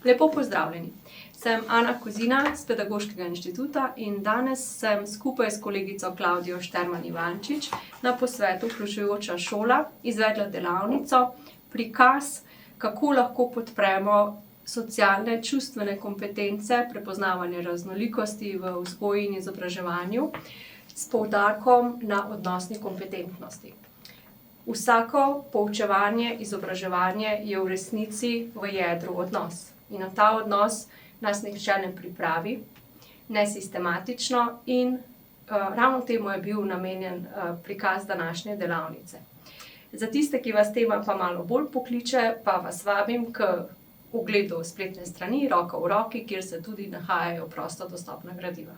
Lepo pozdravljeni. Sem Ana Kozina z Pedagoškega inštituta in danes sem skupaj s kolegico Klavdijo Šterman Ivančič na posvetu Vključujoča šola izvedla delavnico prikaz, kako lahko podpremo socialne, čustvene kompetence, prepoznavanje raznolikosti v vzgoji in izobraževanju s poudarkom na odnosni kompetentnosti. Vsako poučevanje, izobraževanje je v resnici v jedru odnos. In na ta odnos nas nihče ne pripravi, ne sistematično in ravno temu je bil namenjen prikaz današnje delavnice. Za tiste, ki vas tema pa malo bolj pokliče, pa vas vabim k ogledu spletne strani Roka v roki, kjer se tudi nahajajo prosto dostopna gradiva.